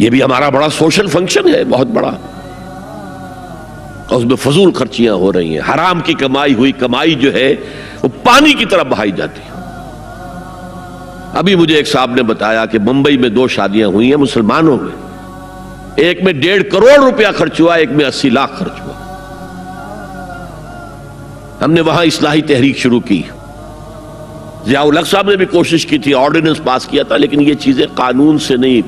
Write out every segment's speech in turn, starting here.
یہ بھی ہمارا بڑا سوشل فنکشن ہے، بہت بڑا، اور اس میں فضول خرچیاں ہو رہی ہیں، حرام کی کمائی ہوئی کمائی جو ہے وہ پانی کی طرح بہائی جاتی ہے۔ ابھی مجھے ایک صاحب نے بتایا کہ ممبئی میں 2 شادیاں ہوئی ہیں مسلمانوں میں، ایک میں 1.5 کروڑ روپیہ خرچ ہوا، ایک میں 80 لاکھ خرچ ہوا۔ ہم نے وہاں اصلاحی تحریک شروع کی، ضیاء الحق صاحب نے بھی کوشش کی تھی، آرڈیننس پاس کیا تھا، لیکن یہ چیزیں قانون سے نہیں۔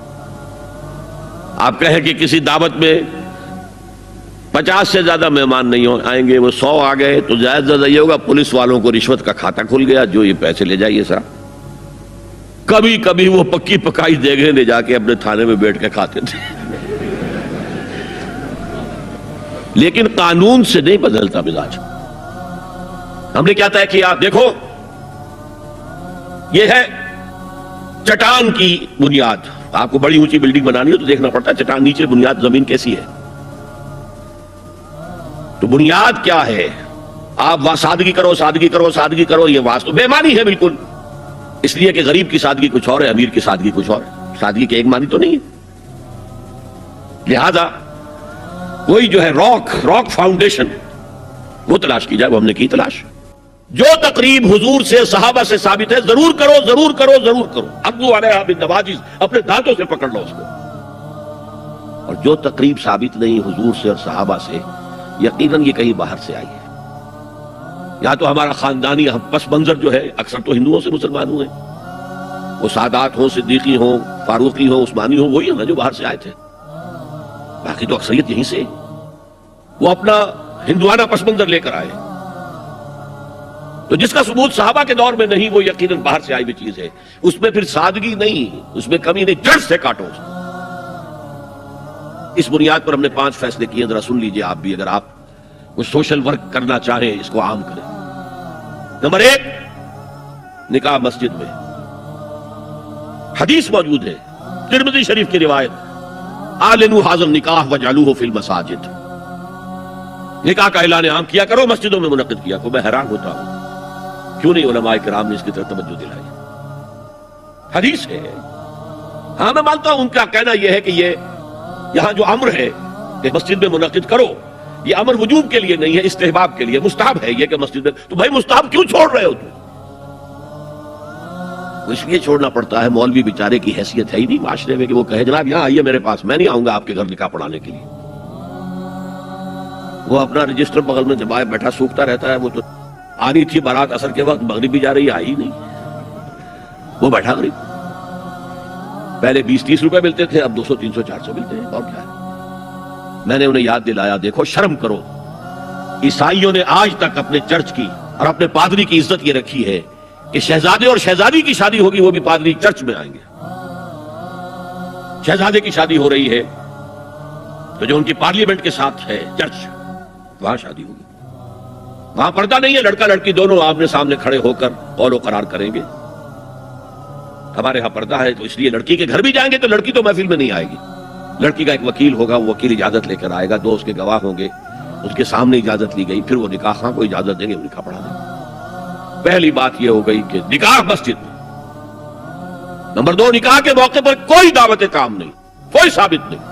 آپ کہیں کہ کسی دعوت میں 50 سے زیادہ مہمان نہیں آئیں گے، وہ 100 آ گئے تو زیادہ زیادہ یہ ہوگا پولیس والوں کو رشوت کا کھاتا کھل گیا، جو یہ پیسے لے جائیے صاحب۔ کبھی کبھی وہ پکی پکائی دیگیں لے جا کے اپنے تھانے میں بیٹھ کے کھاتے تھے، لیکن قانون سے نہیں بدلتا مزاج۔ ہم نے کیا طے کیا؟ دیکھو یہ ہے چٹان کی بنیاد۔ آپ کو بڑی اونچی بلڈنگ بنانی ہو تو دیکھنا پڑتا ہے چٹان نیچے بنیاد زمین کیسی ہے۔ تو بنیاد کیا ہے؟ آپ سادگی کرو سادگی کرو سادگی کرو، یہ واسطہ بے معنی ہے بالکل، اس لیے کہ غریب کی سادگی کچھ اور ہے، امیر کی سادگی کچھ اور ہے، سادگی کے ایک معنی تو نہیں ہے۔ لہذا کوئی جو ہے راک فاؤنڈیشن وہ تلاش کی جائے، وہ ہم نے کی تلاش۔ جو تقریب حضور سے صحابہ سے ثابت ہے ضرور کرو ضرور کرو ضرور کرو، عضوا علیہا بالنواجذ، اپنے دانتوں سے پکڑ لو اس کو۔ اور جو تقریب ثابت نہیں حضور سے اور صحابہ سے، یقیناً یہ کہیں باہر سے آئی ہے۔ یا تو ہمارا خاندانی پس منظر جو ہے، اکثر تو ہندوؤں سے مسلمان ہوئے، وہ سادات ہوں، صدیقی ہوں، فاروقی ہوں، عثمانی ہوں، وہی ہیں جو باہر سے آئے تھے، باقی تو اکثریت یہیں سے، وہ اپنا ہندوانہ پس منظر لے کر آئے۔ تو جس کا ثبوت صحابہ کے دور میں نہیں، وہ یقیناً باہر سے آئی ہوئی چیز ہے، اس میں پھر سادگی نہیں، اس میں کمی نہیں، جڑ سے کاٹو۔ اس بنیاد پر ہم نے 5 فیصلے کیے، ذرا سن لیجئے آپ بھی، اگر آپ کوئی سوشل ورک کرنا چاہیں اس کو عام کریں۔ نمبر 1، نکاح مسجد میں۔ حدیث موجود ہے ترمذی شریف کی روایت، اعلنوا ھذا النکاح وجعلوہ فی المساجد، نکاح کا اعلان عام کیا کرو، مسجدوں میں منعقد کیا کرو۔ میں حیران ہوتا ہوں کیوں نہیں علماء کرام نے اس کی طرف توجہ دلائی۔ حدیث ہے، ہاں میں مانتا ہوں ان کا کہنا یہ ہے کہ یہ یہاں جو امر ہے کہ مسجد میں منعقد کرو، یہ امر وجوب کے لیے نہیں ہے، استحباب کے لیے، مستحب ہے یہ کہ مسجد میں۔ تو بھائی مستحب کیوں چھوڑ رہے ہو تم؟ اس لیے چھوڑنا پڑتا ہے، مولوی بیچارے کی حیثیت ہے ہی نہیں معاشرے میں کہ وہ کہے جناب یہاں آئیے میرے پاس، میں نہیں آؤں گا آپ کے گھر نکاح پڑھانے کے لیے۔ وہ اپنا رجسٹر بغل میں دبائے بیٹھا سوکھتا رہتا ہے۔ وہ تو آنی تھی بارات عصر کے وقت، مغرب بھی جا رہی، آئی نہیں، وہ بیٹھا غریب۔ پہلے 20-30 روپے ملتے تھے، اب 200 300 400 ملتے ہیں، اور کیا ہے۔ میں نے انہیں یاد دلایا، دیکھو شرم کرو، عیسائیوں نے آج تک اپنے چرچ کی اور اپنے پادری کی عزت یہ رکھی ہے کہ شہزادے اور شہزادی کی شادی ہوگی وہ بھی پادری چرچ میں آئیں گے۔ شہزادے کی شادی ہو رہی ہے تو جو ان کی پارلیمنٹ کے ساتھ ہے چرچ، وہاں شادی ہوگی، وہاں پردہ نہیں ہے، لڑکا لڑکی دونوں آمنے سامنے کھڑے ہو کر قول و قرار کریں گے۔ ہمارے ہاں پردہ ہے تو اس لیے لڑکی کے گھر بھی جائیں گے تو لڑکی تو محفل میں نہیں آئے گی، لڑکی کا ایک وکیل ہوگا، وہ وکیل اجازت لے کر آئے گا، 2 اس کے گواہ ہوں گے، اس کے سامنے اجازت لی گئی، پھر وہ نکاح خواہ کو اجازت دیں گے، وہ نکاح پڑھا دیں گے۔ پہلی بات یہ ہو گئی کہ نکاح مسجد میں۔ نمبر 2، نکاح کے موقع پر کوئی دعوت کام نہیں، کوئی ثابت نہیں،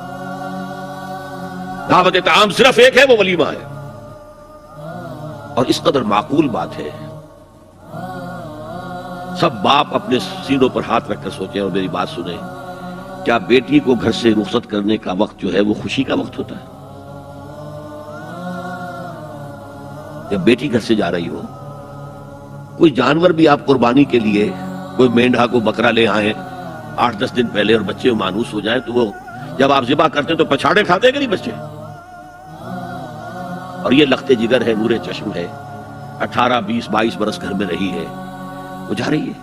دعوت طعام صرف ایک ہے، وہ ولیمہ ہے۔ اور اس قدر معقول بات ہے، سب باپ اپنے سینوں پر ہاتھ رکھ کر سوچیں اور میری بات سنیں، کیا بیٹی کو گھر سے رخصت کرنے کا وقت جو ہے وہ خوشی کا وقت ہوتا ہے؟ جب بیٹی گھر سے جا رہی ہو، کوئی جانور بھی آپ قربانی کے لیے، کوئی مینڈھا کو بکرا لے آئیں 8-10 دن پہلے اور بچے مانوس ہو جائیں تو وہ جب آپ ذبح کرتے ہیں تو پچھاڑے کھاتے ہیں کہ نہیں بچے؟ اور یہ لخت جگر ہے، نور چشم ہے، 18 20 22 برس گھر میں رہی ہے، وہ جا رہی ہے،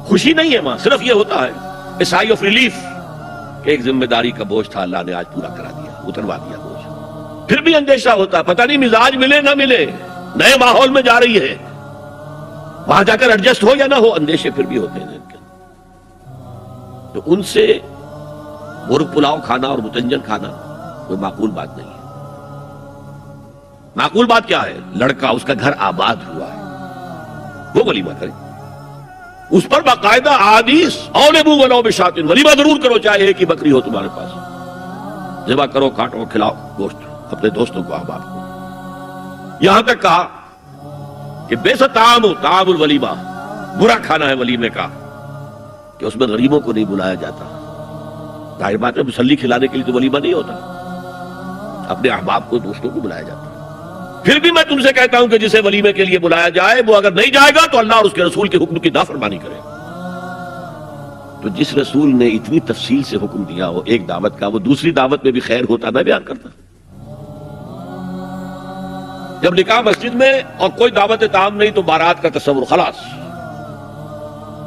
خوشی نہیں ہے ماں، صرف یہ ہوتا ہے سائی آف ریلیف کہ ایک ذمہ داری کا بوجھ تھا، اللہ نے آج پورا کرا دیا، اتروا دیا بوجھ۔ پھر بھی اندیشہ ہوتا ہے، پتہ نہیں مزاج ملے نہ ملے، نئے ماحول میں جا رہی ہے، وہاں جا کر ایڈجسٹ ہو یا نہ ہو، اندیشے پھر بھی ہوتے ہیں۔ تو ان سے مرغ پلاؤ کھانا اور متنجن کھانا کوئی معقول بات نہیں ہے۔ معقول بات کیا ہے؟ لڑکا، اس کا گھر آباد ہوا ہے، وہ ولیمہ کرے، اس پر باقاعدہ احادیث اولبو ولو بشاۃ، ولیمہ ضرور کرو چاہے ایک ہی بکری ہو تمہارے پاس، ذبح کرو، کاٹو، کھلاؤ گوشت اپنے دوستوں کو، احباب کو۔ یہاں تک کہا کہ بیسا طعام الولیمہ، برا کھانا ہے ولیمے کا کہ اس میں غریبوں کو نہیں بلایا جاتا۔ ظاہر بات ہے مسلی کھلانے کے لیے تو ولیمہ نہیں ہوتا، اپنے احباب کو، دوستوں کو بلایا جاتا ہے۔ پھر بھی میں تم سے کہتا ہوں کہ جسے ولیمے کے لیے بلایا جائے وہ اگر نہیں جائے گا تو اللہ اور اس کے رسول کے حکم کی نافرمانی کرے۔ تو جس رسول نے اتنی تفصیل سے حکم دیا ہو ایک دعوت کا، وہ دوسری دعوت میں بھی خیر ہوتا میں بیان کرتا۔ جب نکاح مسجد میں اور کوئی دعوت طعام نہیں تو بارات کا تصور، خلاص۔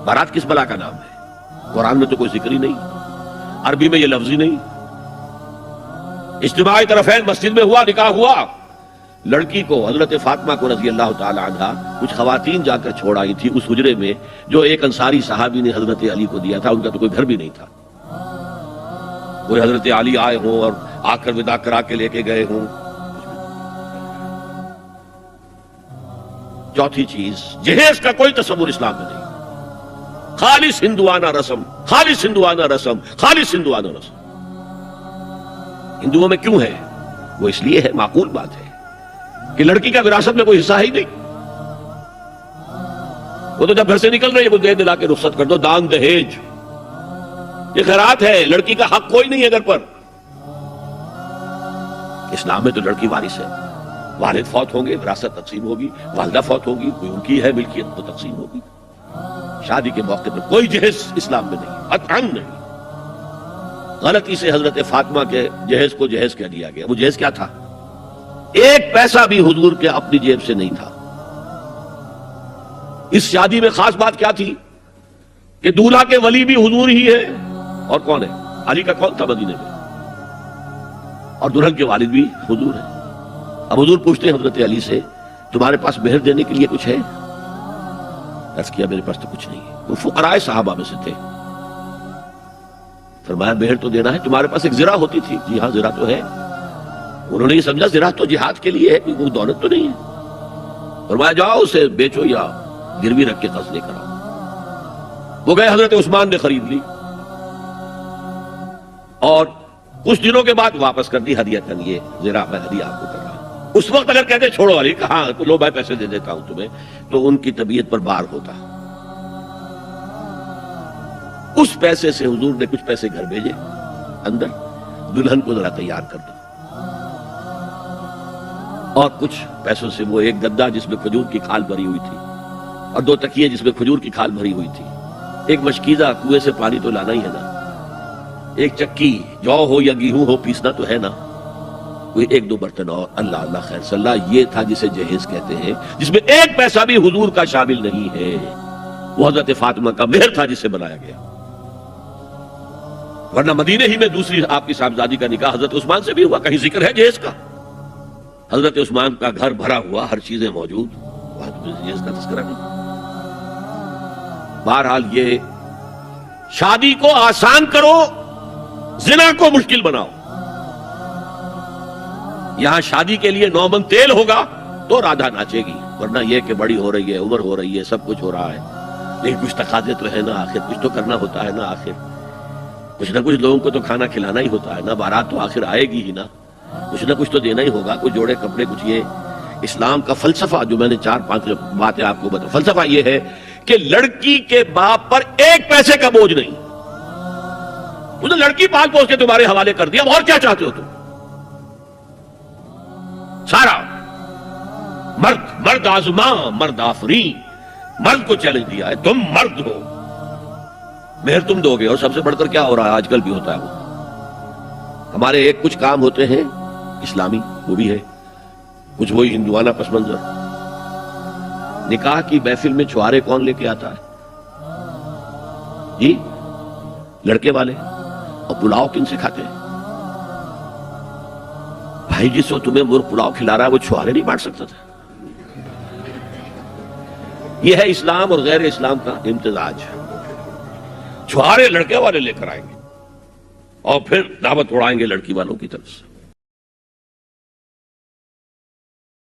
بارات کس بلا کا نام ہے؟ قرآن میں تو کوئی ذکر ہی نہیں، عربی میں یہ لفظ ہی نہیں۔ اجتماعی طرفین مسجد میں ہوا، نکاح ہوا، لڑکی کو حضرت فاطمہ کو رضی اللہ تعالی عنہا کچھ خواتین جا کر چھوڑ آئی تھی اس حجرے میں جو ایک انصاری صحابی نے حضرت علی کو دیا تھا۔ ان کا تو کوئی گھر بھی نہیں تھا، کوئی حضرت علی آئے ہوں اور آ کر وداع کرا کے لے کے گئے ہوں۔ چوتھی چیز، جہیز کا کوئی تصور اسلام میں نہیں، خالص ہندوانہ رسم، خالص ہندوانہ رسم، خالص ہندوانہ رسم۔ ہندوؤں میں کیوں ہے؟ وہ اس لیے ہے، معقول بات ہے کہ لڑکی کا وراثت میں کوئی حصہ ہی نہیں، وہ تو جب گھر سے نکل رہی ہے وہ دے دلا کے رخصت کر دو، دان دہیج، یہ خیرات ہے، لڑکی کا حق کوئی نہیں ہے گھر پر۔ اسلام میں تو لڑکی وارث ہے، والد فوت ہوں گے وراثت تقسیم ہوگی، والدہ فوت ہوگی کوئی ان کی ہے ملکیت تو تقسیم ہوگی۔ شادی کے موقع پر کوئی جہیز اسلام میں نہیں، قطعاً نہیں۔ غلطی سے حضرت فاطمہ کے جہیز کو جہیز کہہ دیا گیا، وہ جہیز کیا تھا؟ ایک پیسہ بھی حضور کے اپنی جیب سے نہیں تھا۔ اس شادی میں خاص بات کیا تھی کہ دولہا کے ولی بھی حضور ہی ہے، اور کون ہے؟ علی کا کون تھا مدینے میں، اور دلہن کے والد بھی حضور ہے۔ اب حضور پوچھتے ہیں حضرت علی سے تمہارے پاس مہر دینے کے لیے کچھ ہے؟ عرض کیا میرے پاس تو کچھ نہیں ہے۔ وہ فقراء صحابہ میں سے تھے، فرمایا مہر تو دینا ہے، تمہارے پاس ایک زرہ ہوتی تھی؟ جی ہاں زرہ تو ہے۔ انہوں نے یہ سمجھا زرہ تو جہاد کے لیے ہے، کوئی دولت تو نہیں ہے۔ فرمایا جاؤ اسے بیچو یا گروی رکھ کے قرض لے کر آؤ۔ وہ گئے، حضرت عثمان نے خرید لی اور کچھ دنوں کے بعد واپس کر دی ہدیۃً، یہ زرہ میں ہدیہ آپ کو کر رہا ہوں۔ اس وقت اگر کہتے چھوڑو علی، کہاں لو میں پیسے دے دیتا ہوں تمہیں، تو ان کی طبیعت پر بار ہوتا۔ اس پیسے سے حضور نے کچھ پیسے گھر بھیجے اندر، دلہن کو ذرا تیار کر دو، اور کچھ پیسوں سے وہ ایک گدا جس میں کھجور کی کھال بھری ہوئی تھی اور 2 تکیے جس میں کھجور کی کھال بھری ہوئی تھی، ایک مشکیزہ کنویں سے پانی تو لانا ہی ہے نا، ایک چکی جو ہو یا گیہوں ہو پیسنا تو ہے نا، کوئی 1-2 برتن اور، اللہ اللہ خیر صلی اللہ، یہ تھا جسے جہیز کہتے ہیں، جس میں ایک پیسہ بھی حضور کا شامل نہیں ہے۔ وہ حضرت فاطمہ کا مہر تھا جسے بنایا گیا، ورنہ مدینے ہی میں دوسری آپ کی صاحبزادی کا نکاح حضرت عثمان سے بھی ہوا، کہیں ذکر ہے جہیز کا؟ حضرت عثمان کا گھر بھرا ہوا، ہر چیزیں موجود، وہاں تو جہیز کا تذکرہ نہیں۔ بہرحال یہ شادی کو آسان کرو، زنا کو مشکل بناؤ۔ یہاں شادی کے لیے 9 من تیل ہوگا تو رادھا ناچے گی، ورنہ یہ کہ بڑی ہو رہی ہے، عمر ہو رہی ہے، سب کچھ ہو رہا ہے، لیکن کچھ تقاضے تو ہے نا، آخر کچھ تو کرنا ہوتا ہے نا، آخر کچھ نہ کچھ لوگوں کو تو کھانا کھلانا ہی ہوتا ہے نا، بارات تو آخر آئے گی ہی نا، کچھ نہ کچھ تو دینا ہی ہوگا، کچھ جوڑے کپڑے، کچھ۔ یہ اسلام کا فلسفہ جو میں نے 4-5 باتیں آپ کو بتا، فلسفہ یہ ہے کہ لڑکی کے باپ پر ایک پیسے کا بوجھ نہیں، اس نے لڑکی پال پوس کے تمہارے حوالے کر دیا، اور کیا چاہتے ہو تم؟ سارا مرد آزماں، مرد آفرین، مرد کو چیلنج دیا ہے، تم مرد ہو، مہر تم دو گے، اور سب سے بڑھ کر کیا ہو رہا ہے آج کل بھی ہوتا ہے، وہ ہمارے ایک کچھ کام ہوتے ہیں اسلامی، وہ بھی ہے کچھ وہی ہندوانہ پس منظر۔ نکاح کی محفل میں چھوارے کون لے کے آتا ہے؟ جی لڑکے والے، اور پلاؤ کن سے کھاتے ہیں؟ بھائی جس وقت تمہیں مرغ پلاؤ کھلا رہا ہے وہ چھوارے نہیں بانٹ سکتا تھا؟ یہ ہے اسلام اور غیر اسلام کا امتزاج۔ چھوارے لڑکے والے لے کر آئیں گے اور پھر دعوت اڑائیں گے لڑکی والوں کی طرف سے۔